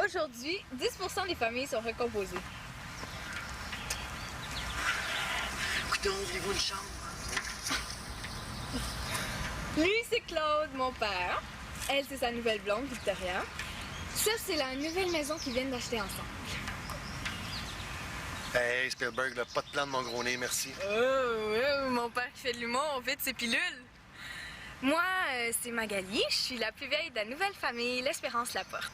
Aujourd'hui, 10% des familles sont recomposées. Écoutez, ouvrez-vous une chambre. Lui, c'est Claude, mon père. Elle, c'est sa nouvelle blonde, Victoria. Ça, c'est la nouvelle maison qu'ils viennent d'acheter ensemble. Hey, Spielberg, là, pas de plan de mon gros nez, merci. Mon père qui fait de l'humour, on fait de ses pilules. Moi, c'est Magali. Je suis la plus vieille de la nouvelle famille, l'Espérance Laporte.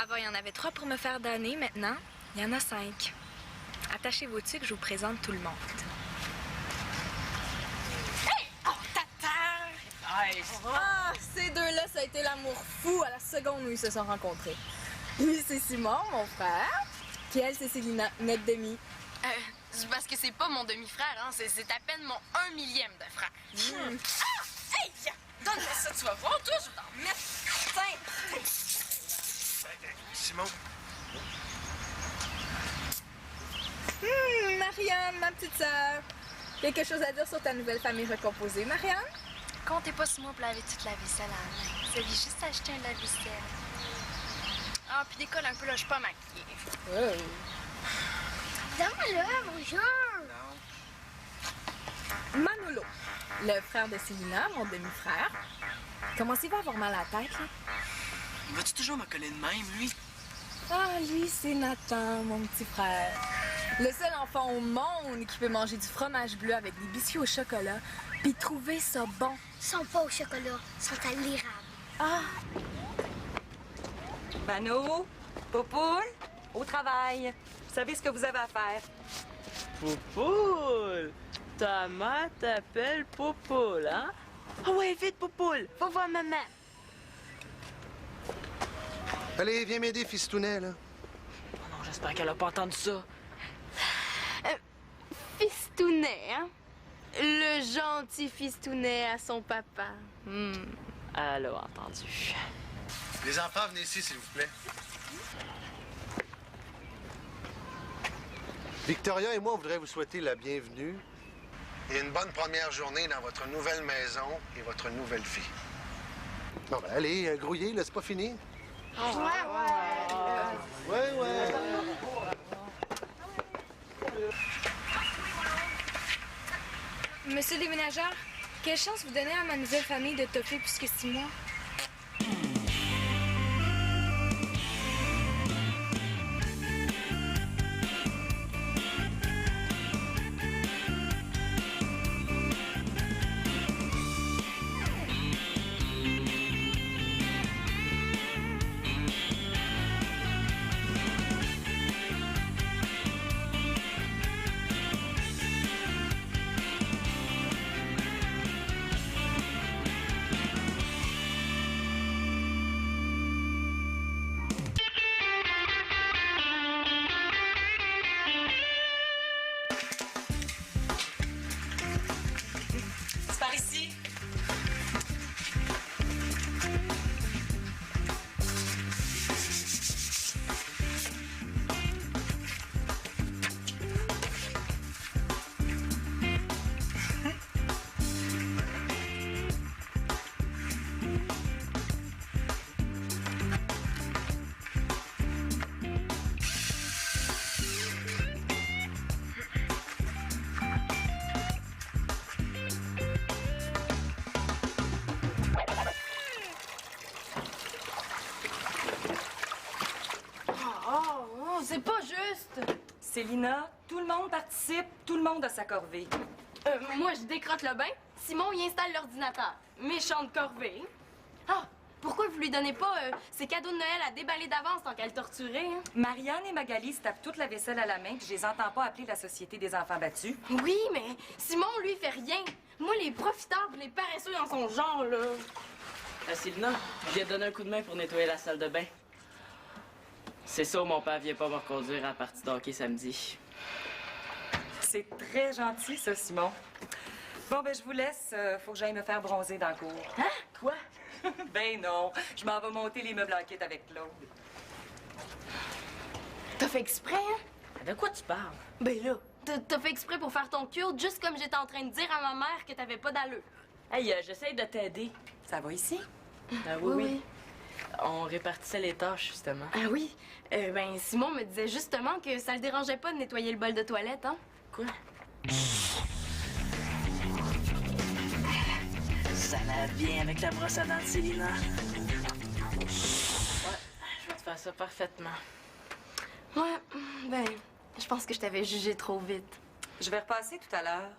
Avant, il y en avait 3 pour me faire donner. Maintenant, il y en a 5. Attachez vos tuques, je vous présente tout le monde. Hey! Oh, tata! Nice! Ah, ces deux-là, ça a été l'amour fou à la seconde où ils se sont rencontrés. Lui, c'est Simon, mon frère. Puis elle, c'est Célina, notre demi. C'est parce que c'est pas mon demi-frère, hein. C'est à peine mon 1/1000e de frère. Ah! Hey! Donne-moi ça, tu vas voir, toi, je vais t'en mettre. Tiens! Simon? Marianne, ma petite sœur. Quelque chose à dire sur ta nouvelle famille recomposée, Marianne? Comptez pas sur moi pour laver toute la vaisselle à la main. Vous aviez juste acheté un lave-vaisselle. Ah, puis décolle un peu, là, je suis pas maquillée. Donne-moi-le, bonjour! Manolo, le frère de Célina, mon demi-frère. Comment il va avoir mal à la tête, là? Vas-tu toujours me coller de même, lui? Ah, lui, c'est Nathan, mon petit frère. Le seul enfant au monde qui peut manger du fromage bleu avec des biscuits au chocolat puis trouver ça bon. Ils sont pas au chocolat, ils sont à l'érable. Ah! Mano, Poupoule, au travail. Vous savez ce que vous avez à faire. Poupoule! Ta mère t'appelle Poupoule, hein? Ah ouais, vite, Poupoule. Va voir maman. Allez, viens m'aider, fistounet, là. Oh non, j'espère qu'elle a pas entendu ça. Fistounet, hein? Le gentil fistounet à son papa. Elle a entendu. Les enfants, venez ici, s'il vous plaît. Victoria et moi, on voudrait vous souhaiter la bienvenue et une bonne première journée dans votre nouvelle maison et votre nouvelle fille. Bon, ben, allez, grouillez, là, c'est pas fini. Ouais. Monsieur le déménageur, quelle chance vous donnez à ma nouvelle famille de toffer plus que 6 mois? C'est par ici. Oh, c'est pas juste! Célina, tout le monde participe, tout le monde a sa corvée. Moi, je décrotte le bain. Simon, il installe l'ordinateur. Méchante corvée. Ah, pourquoi vous lui donnez pas ses cadeaux de Noël à déballer d'avance tant qu'elle torturait, hein? Marianne et Magali se tapent toute la vaisselle à la main, puis je les entends pas appeler la Société des enfants battus. Oui, mais Simon, lui, il fait rien. Moi, les profiteurs pis les paresseux dans son genre, là. Sylvina, je viens te donner un coup de main pour nettoyer la salle de bain. C'est ça, mon père vient pas me reconduire à la partie d'hockey samedi. C'est très gentil, ça, Simon. Bon, ben, je vous laisse. Faut que j'aille me faire bronzer dans le cours. Hein? Quoi? Ben non, je m'en vais monter les meubles en kit avec Claude. T'as fait exprès, hein? De quoi tu parles? Ben là, t'as fait exprès pour faire ton cure, juste comme j'étais en train de dire à ma mère que t'avais pas d'allure. Hey, j'essaye de t'aider. Ça va ici? Ah oui. On répartissait les tâches, justement. Ah oui. Ben, Simon me disait justement que ça le dérangeait pas de nettoyer le bol de toilette, hein? Quoi? Ça lave bien avec la brosse à dents de Célina. Ouais, je vais te faire ça parfaitement. Ouais, ben, je pense que je t'avais jugé trop vite. Je vais repasser tout à l'heure.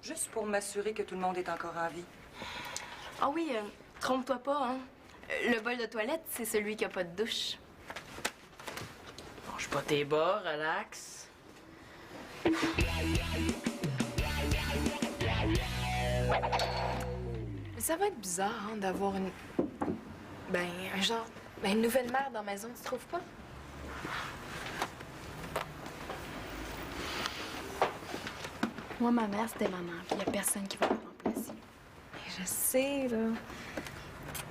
Juste pour m'assurer que tout le monde est encore en vie. Ah oui, trompe-toi pas, hein? Le bol de toilette, c'est celui qui a pas de douche. Mange pas tes bas, relax. Mais ça va être bizarre, hein, d'avoir une... Ben, un genre... Ben, une nouvelle mère dans la maison, tu trouves pas? Moi, ma mère, c'était maman, puis il y a personne qui va la remplacer. Je sais, là.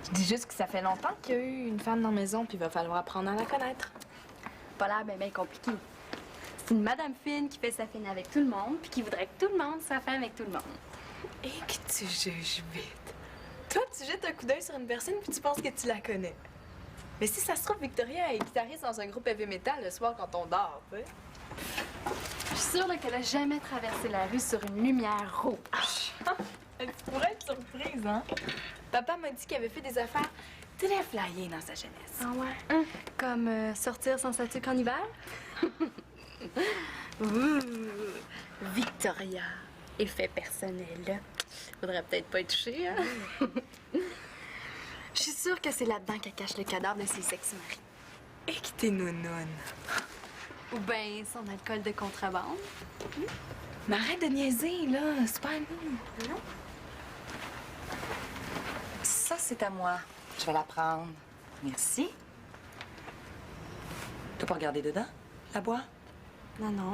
Je dis juste que ça fait longtemps qu'il y a eu une femme dans la maison, puis il va falloir apprendre à la connaître. Pas l'air bien compliqué. C'est une madame fine qui fait sa fine avec tout le monde, puis qui voudrait que tout le monde soit fin avec tout le monde. Et que tu juges vite. Toi, tu jettes un coup d'œil sur une personne, puis tu penses que tu la connais. Mais si ça se trouve, Victoria est guitariste dans un groupe heavy metal le soir quand on dort, tu sais. Je suis sûre là, qu'elle a jamais traversé la rue sur une lumière rouge. Tu pourrais être surprise, hein? Papa m'a dit qu'il avait fait des affaires très flyées dans sa jeunesse. Ah ouais? Comme sortir sans statut en hiver? Ouh, Victoria, effet personnel. Faudrait peut-être pas y toucher, hein? Je suis sûre que c'est là-dedans qu'elle cache le cadavre de ses ex-maris. Et que t'es nounoune. Ou bien son alcool de contrebande. Mais arrête de niaiser, là. C'est pas nous. Non? Ça, c'est à moi. Je vais la prendre. Merci. Tu peux regarder dedans? La bois? Non, non.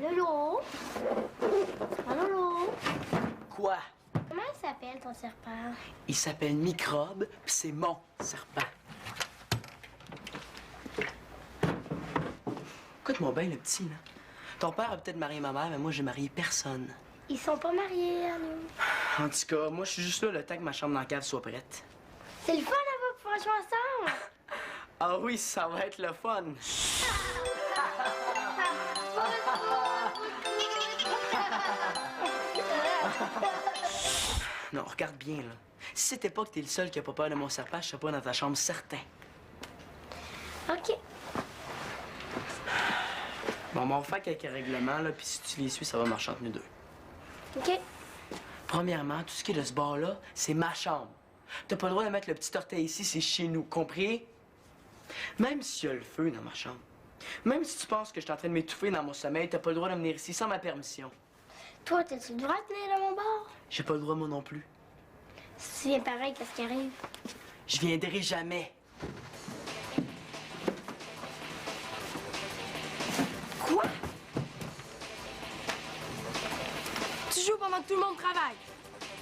Lolo? Lolo? Quoi? Comment il s'appelle ton serpent? Il s'appelle Microbe, puis c'est mon serpent. Écoute-moi bien, le petit, là. Ton père a peut-être marié ma mère, mais moi, j'ai marié personne. Ils sont pas mariés, Arnaud. En tout cas, moi, je suis juste là le temps que ma chambre dans la cave soit prête. C'est le fun d'avoir pouvoir jouer ensemble! Ah oui, ça va être le fun. Non, regarde bien, là. Si c'était pas que t'es le seul qui a pas peur de mon serpent, je serais pas dans ta chambre, certain. OK. Bon, on va faire quelques règlements, là, puis si tu les suis, ça va marcher entre nous deux. OK. Premièrement, tout ce qui est de ce bar-là, c'est ma chambre. T'as pas le droit de mettre le petit orteil ici, c'est chez nous, compris? Même s'il y a le feu dans ma chambre. Même si tu penses que je suis en train de m'étouffer dans mon sommeil, t'as pas le droit de venir ici sans ma permission. Toi, t'as-tu le droit de venir dans mon bar? J'ai pas le droit, moi non plus. Si tu viens pareil, qu'est-ce qui arrive? Je viendrai jamais. Quoi? Tu joues pendant que tout le monde travaille.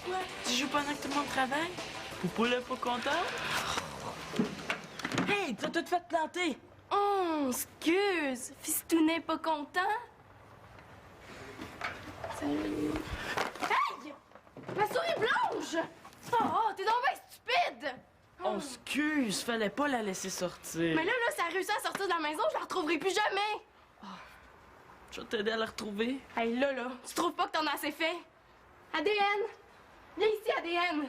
Quoi? Tu joues pendant que tout le monde travaille? Poupoulet pas content? Hey, t'as tout fait planter! Oh, excuse. Fistounet pas content? Salut. Hey! Ma souris blanche! Oh, t'es donc bien stupide! On excuse, fallait pas la laisser sortir. Mais là, ça a réussi à sortir de la maison, je la retrouverai plus jamais! Je vais t'aider à la retrouver. Hey, là, tu trouves pas que t'en as assez fait? ADN! Viens ici, ADN!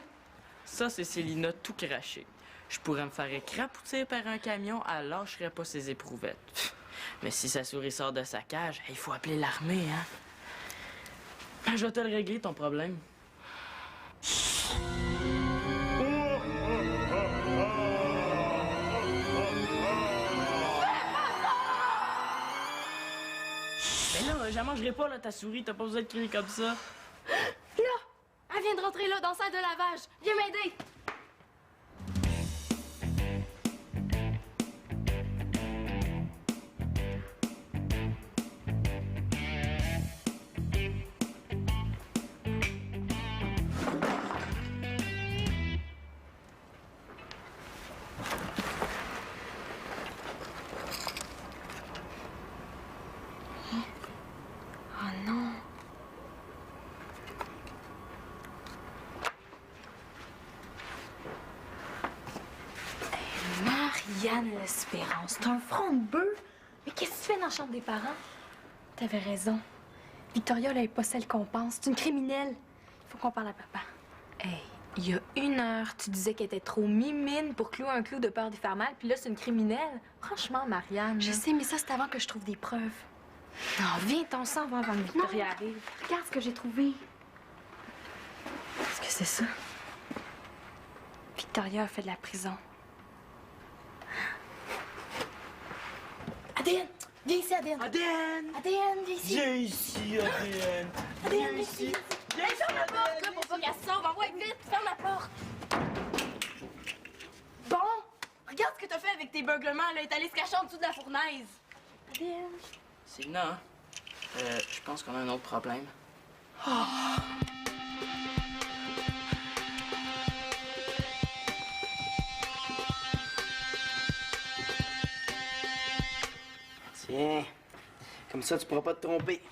Ça, c'est Célina tout craché. Je pourrais me faire écrapousser par un camion, elle lâcherait pas ses éprouvettes. Pff, mais si sa souris sort de sa cage, il faut appeler l'armée, hein? Je vais te le régler, ton problème. Mais là, j'en mangerai pas, là, ta souris. T'as pas besoin de crier comme ça. Là! Elle vient de rentrer là, dans la salle de lavage. Viens m'aider! Oh non. Marianne l'Espérance, t'as un front de bœuf? Mais qu'est-ce que tu fais dans la chambre des parents? T'avais raison. Victoria, elle est pas celle qu'on pense. C'est une criminelle. Il faut qu'on parle à papa. Hey, il y a 1 heure, tu disais qu'elle était trop mimine pour clouer un clou de peur d'y faire mal, puis là, c'est une criminelle. Franchement, Marianne. Je sais, mais ça, c'est avant que je trouve des preuves. Non, viens, ton sang va avant que Victoria arrive. Regarde ce que j'ai trouvé. Qu'est-ce que c'est ça? Victoria a fait de la prison. ADN! Viens ici, ADN! ADN! ADN, viens ici! Viens ici, ADN! ADN, viens ici! Viens, ferme la porte, là, pour pas qu'elle se sauve! Envoie vite, ferme la porte! Bon, regarde ce que t'as fait avec tes beuglements, là. Elle est allée se cacher en dessous de la fournaise. ADN. Célina, hein? Je pense qu'on a un autre problème. Tiens, comme ça, tu pourras pas te tromper.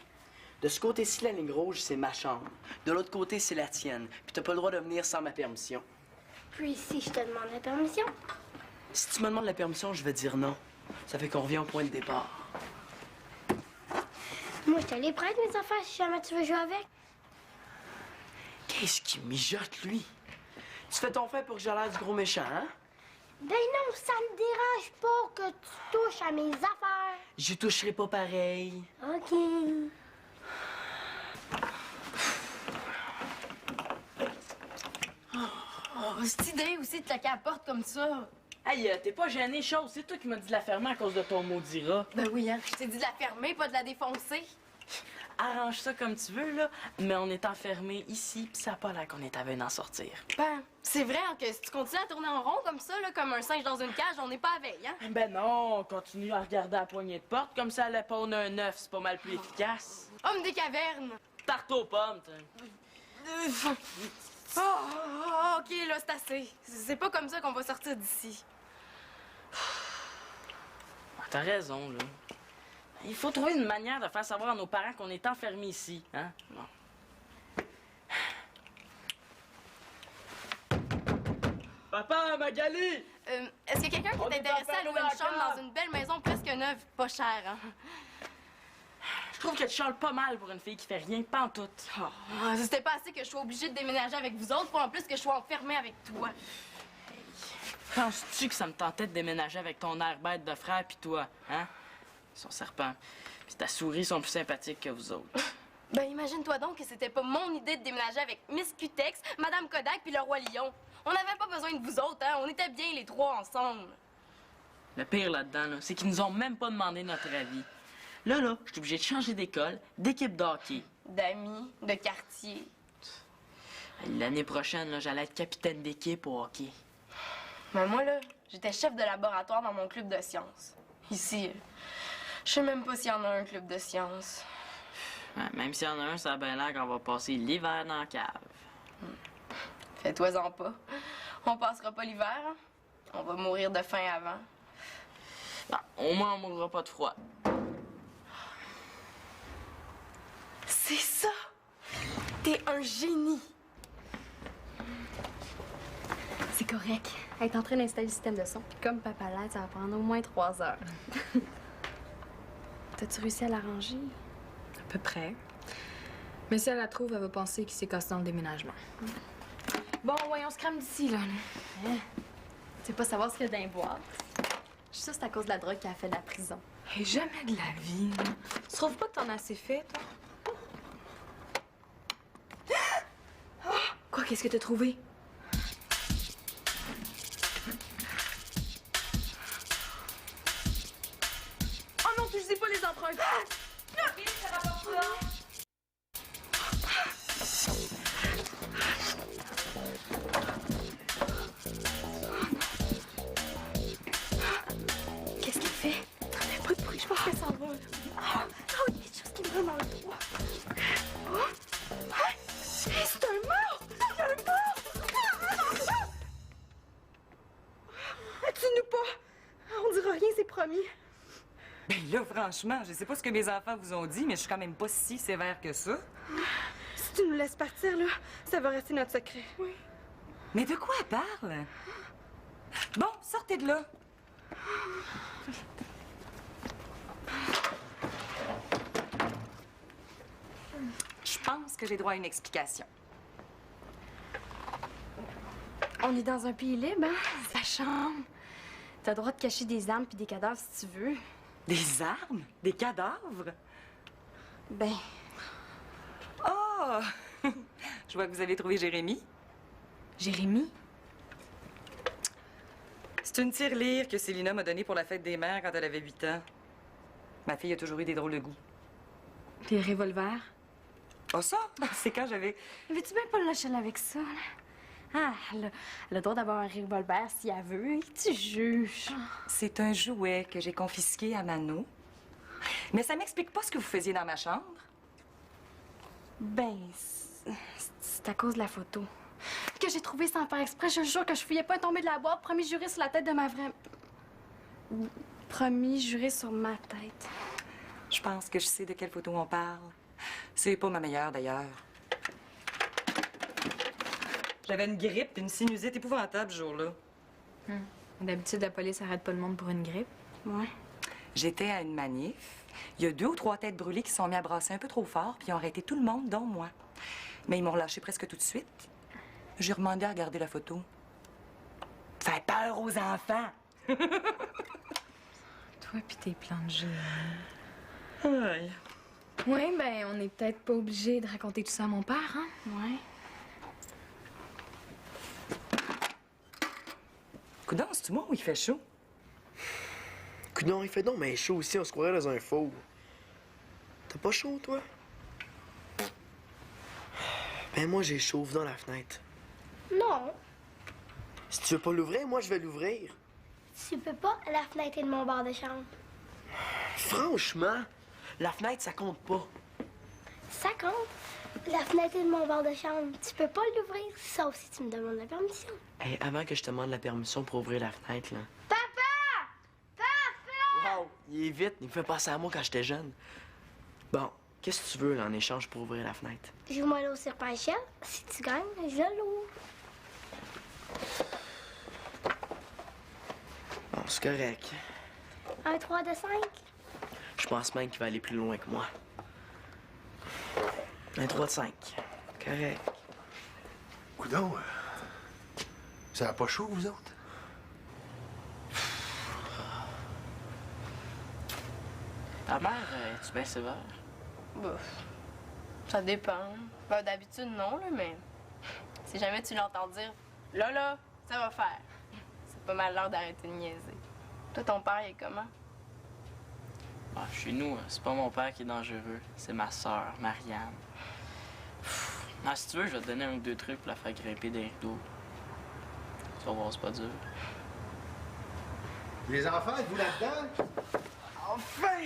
De ce côté-ci, la ligne rouge, c'est ma chambre. De l'autre côté, c'est la tienne. Puis t'as pas le droit de venir sans ma permission. Puis si je te demande la permission? Si tu me demandes la permission, je vais dire non. Ça fait qu'on revient au point de départ. Moi, je te les prête, mes affaires, si jamais tu veux jouer avec. Qu'est-ce qui mijote, lui? Tu fais ton fait pour que j'ai l'air du gros méchant, hein? Ben non, ça me dérange pas que tu touches à mes affaires. Je toucherai pas pareil. OK. Oh, cette idée aussi de claquer à la porte comme ça. Hey, t'es pas gêné, chose. C'est toi qui m'as dit de la fermer à cause de ton maudit rat. Ben oui, hein. Je t'ai dit de la fermer, pas de la défoncer. Arrange ça comme tu veux, là, mais on est enfermés ici, pis ça a pas l'air qu'on est à veille d'en sortir. Ben, c'est vrai hein, que si tu continues à tourner en rond comme ça, là, comme un singe dans une cage, on n'est pas à veille, hein? Ben non, on continue à regarder à la poignée de porte, comme ça, la pône un œuf, c'est pas mal plus efficace. Homme des cavernes! Tarte aux pommes, t'sais. OK, là, c'est assez. C'est pas comme ça qu'on va sortir d'ici. T'as raison, là. Il faut trouver une manière de faire savoir à nos parents qu'on est enfermés ici, hein? Bon. Papa, Magali! Est-ce qu'il y a quelqu'un qui On est est intéressé à louer enfermés une chambre encore. dans une belle maison presque neuve, pas chère, hein? Je trouve que tu chiales pas mal pour une fille qui fait rien pantoute. Oh, c'était pas assez que je sois obligée de déménager avec vous autres, pour en plus que je sois enfermée avec toi. Penses-tu que ça me tentait de déménager avec ton air bête de frère pis toi, hein? Son serpent. Pis ta souris sont plus sympathiques que vous autres. Ben, imagine-toi donc que c'était pas mon idée de déménager avec Miss Cutex, Madame Kodak puis le Roi Lion. On n'avait pas besoin de vous autres, hein? On était bien les trois ensemble. Le pire là-dedans, là, c'est qu'ils nous ont même pas demandé notre avis. Là, je suis obligé de changer d'école, d'équipe de hockey. D'amis, de quartier. L'année prochaine, là, j'allais être capitaine d'équipe au hockey. Mais moi, là, j'étais chef de laboratoire dans mon club de sciences. Ici, je sais même pas s'il y en a un club de sciences. Ouais, même s'il y en a un, ça a bien l'air qu'on va passer l'hiver dans la cave. Fais-toi-en pas. On passera pas l'hiver, hein? On va mourir de faim avant. Bon, au moins, on mourra pas de froid. C'est ça! T'es un génie! C'est correct. Elle est en train d'installer le système de son. Puis comme papa l'aide, ça va prendre au moins 3 heures. T'as-tu réussi à l'arranger? À peu près. Mais si elle la trouve, elle va penser qu'il s'est cassé dans le déménagement. Bon, ouais, on se crame d'ici, là. Tu veux pas savoir ce qu'il y a dans les boîtes? Je suis sûre que c'est à cause de la drogue qu'elle a fait de la prison. Hey, jamais de la vie. Tu trouves pas que t'en as assez fait, toi? Quoi, qu'est-ce que t'as trouvé? Oh non, tu sais pas les empreintes! Qu'est-ce qu'elle fait? T'en as pas de bruit, je pense qu'elle s'en va. Oh, il y a quelque chose qui me vraiment le droit. Oh! Hey, c'est un mort! C'est un mort! Tue-nous pas! On dira rien, c'est promis. Ben là, franchement, je sais pas ce que mes enfants vous ont dit, mais je suis quand même pas si sévère que ça. Si tu nous laisses partir, là, ça va rester notre secret. Oui. Mais de quoi elle parle? Bon, sortez de là. Je pense que j'ai droit à une explication. On est dans un pays libre, hein? Sa chambre. T'as le droit de cacher des armes puis des cadavres si tu veux. Des armes? Des cadavres? Ben, Oh! Je vois que vous avez trouvé Jérémy. Jérémy? C'est une tirelire que Célina m'a donnée pour la fête des mères quand elle avait 8 ans. Ma fille a toujours eu des drôles de goût. Des revolvers? Oh ça? C'est quand j'avais... Veux-tu bien pas le lâcher avec ça, là? Ah, elle a le droit d'avoir un revolver si elle veut. Tu juges. C'est un jouet que j'ai confisqué à Mano. Mais ça m'explique pas ce que vous faisiez dans ma chambre. Ben, c'est à cause de la photo. Que j'ai trouvée sans faire exprès. Je jure que je fouillais pas tomber de la boîte. Promis juré sur la tête de ma vraie... Promis juré sur ma tête. Je pense que je sais de quelle photo on parle. C'est pas ma meilleure, d'ailleurs. J'avais une grippe et une sinusite épouvantable ce jour-là. D'habitude, la police arrête pas le monde pour une grippe. Ouais. J'étais à une manif. Il y a 2 ou 3 têtes brûlées qui se sont mis à brasser un peu trop fort, puis ils ont arrêté tout le monde, dont moi. Mais ils m'ont relâché presque tout de suite. J'ai demandé à regarder la photo. Ça fait peur aux enfants! Toi pis tes plans de jeu. Ouais. Oui, ben, on est peut-être pas obligé de raconter tout ça à mon père, hein? Ouais. Coudonc, c'est-tu moi ou il fait chaud? Coudonc, il fait donc mais chaud aussi, on se croirait dans un four. T'as pas chaud, toi? Ben moi, j'ai chaud, dans la fenêtre. Non, Si tu veux pas l'ouvrir, moi, je vais l'ouvrir. tu peux pas. La fenêtre est de mon bar de chambre. Franchement, la fenêtre, ça compte pas. Ça compte. La fenêtre est de mon bar de chambre. Tu peux pas l'ouvrir, sauf si tu me demandes la permission. Hey, avant que je te demande la permission pour ouvrir la fenêtre, là. Papa! Papa! Wow, il est vite, il me fait penser à moi quand j'étais jeune. Bon, qu'est-ce que tu veux, là, en échange pour ouvrir la fenêtre? Joue-moi l'eau sur Pinchel. Si tu gagnes, je l'ouvre. Bon, c'est correct. Un 3 de 5. Je pense même qu'il va aller plus loin que moi. Un 3 de 5. Correct. Coudon, ça n'a pas chaud, vous autres? Ta mère, es-tu bien sévère? Bah, ça dépend. Ben, d'habitude, non, là, mais si jamais tu l'entends dire « Là, ça va faire », c'est pas mal l'heure d'arrêter de niaiser. Toi, ton père, il est comment? Ah, chez nous, c'est pas mon père qui est dangereux, c'est ma sœur, Marianne. Ah, si tu veux, je vais te donner 1 ou 2 trucs pour la faire grimper des rideaux. Tu vas voir, c'est pas dur. Les enfants, êtes-vous là-dedans? Enfin!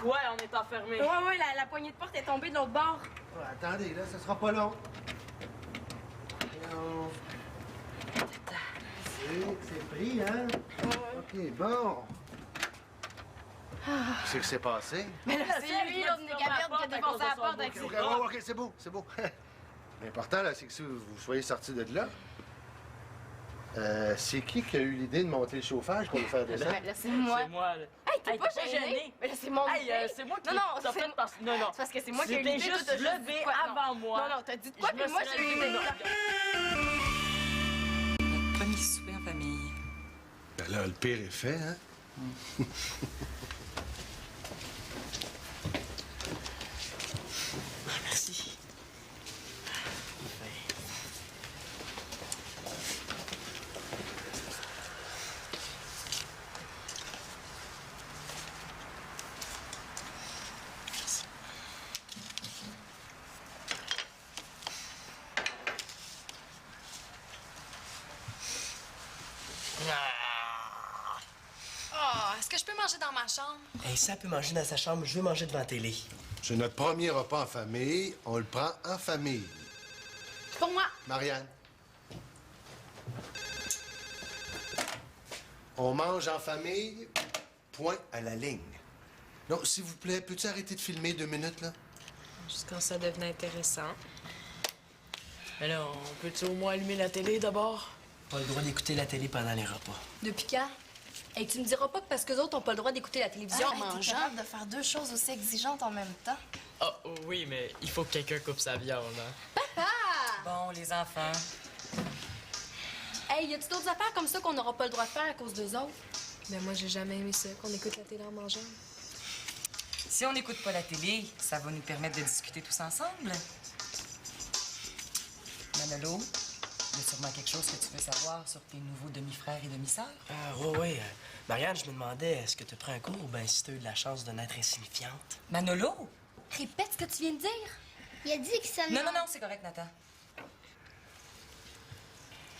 Ouais, on est enfermés. Ouais, la poignée de porte est tombée de l'autre bord. Ouais, attendez, là, ça sera pas long. Non. C'est pris, hein? OK, bon. Qu'est-ce qui s'est passé? Mais là, c'est lui, l'autre négaverne, qui a défoncé la porte avec ses OK, bras. OK, c'est beau, c'est beau. L'important, là, c'est que si vous soyez sortis de là, c'est qui a eu l'idée de monter le chauffage pour nous faire descendre? Ben là, c'est moi. C'est moi, là. Hey, t'es Hey, pas t'es pas gêné. gêné. Mais là, c'est mon Hey, idée. c'est moi qui Non, t'as c'est fait parce... Non, non. C'est parce que c'est moi qui ai eu C'était l'idée. juste toi, t'as levé dit quoi? avant moi. Non, non, t'as dit de quoi? Je me Puis moi, serais j'ai eu levé. l'idée. Notre premier souper en famille. Ben là, le pire est fait, hein? Merci. Oh, est-ce que je peux manger dans ma chambre? Hey, ça peut manger dans sa chambre, je veux manger devant la télé. C'est notre premier repas en famille. On le prend en famille. Pour moi. Marianne. On mange en famille, point à la ligne. Non, s'il vous plaît, peux-tu arrêter de filmer 2 minutes, là? Juste quand ça devenait intéressant. Mais là, on peut-tu au moins allumer la télé d'abord? Pas le droit d'écouter la télé pendant les repas. Depuis quand? Hey, tu me diras pas que parce que les autres ont pas le droit d'écouter la télévision en T'es mangeant. capable de faire 2 choses aussi exigeantes en même temps. Oh, oui, mais il faut que quelqu'un coupe sa viande, hein? Bon, les enfants. Hey, y a-tu d'autres affaires comme ça qu'on n'aura pas le droit de faire à cause d'eux autres? Mais moi, j'ai jamais aimé ça, qu'on écoute la télé en mangeant. Si on n'écoute pas la télé, ça va nous permettre de discuter tous ensemble. Manolo, il y a sûrement quelque chose que tu veux savoir sur tes nouveaux demi-frères et demi-sœurs? Ah, ouais. Marianne, je me demandais, est-ce que tu prends un cours ou bien si tu as eu de la chance de naître insignifiante? Manolo? Répète ce que tu viens de dire. Il a dit que ça Non, non, non, c'est correct, Nathan.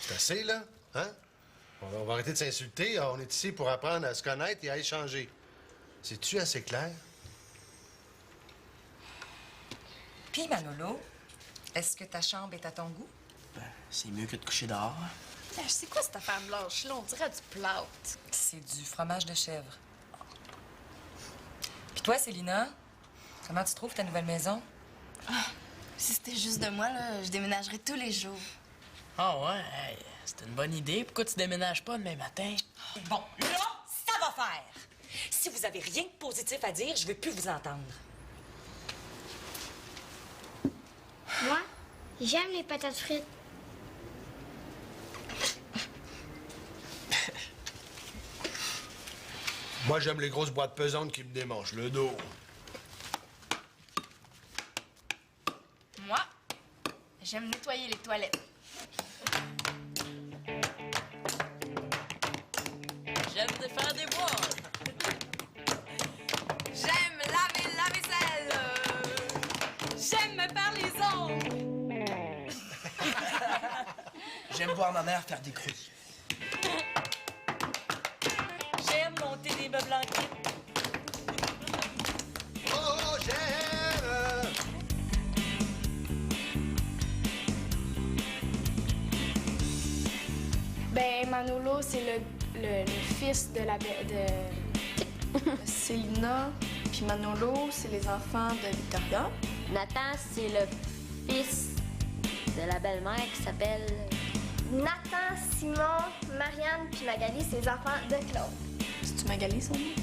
C'est assez, là? Hein? On va arrêter de s'insulter. On est ici pour apprendre à se connaître et à échanger. C'est-tu assez clair? Puis, Manolo, est-ce que ta chambre est à ton goût? Ben, c'est mieux que de coucher dehors. C'est quoi cette affaire blanche-là? On dirait du plâtre. C'est du fromage de chèvre. Puis toi, Célina, comment tu trouves ta nouvelle maison? Si c'était juste de moi, là, je déménagerais tous les jours. Ah ouais, hey, c'est une bonne idée. Pourquoi tu déménages pas demain matin? Bon, là, ça va faire! Si vous avez rien de positif à dire, je veux plus vous entendre. Moi, j'aime les patates frites. Moi, j'aime les grosses boîtes pesantes qui me démangent le dos. Moi, j'aime nettoyer les toilettes. J'aime te faire des bois. J'aime laver la vaisselle. J'aime me faire les ongles. J'aime voir ma mère faire des crues. J'aime monter des meubles en kit. Oh, j'aime! Ben, Manolo, c'est le fils de la de Célina. Puis Manolo, c'est les enfants de Victoria. Nathan, c'est le fils de la belle-mère qui s'appelle... Nathan, Simon, Marianne puis Magali, c'est les enfants de Claude. C'est-tu Magali, son nom?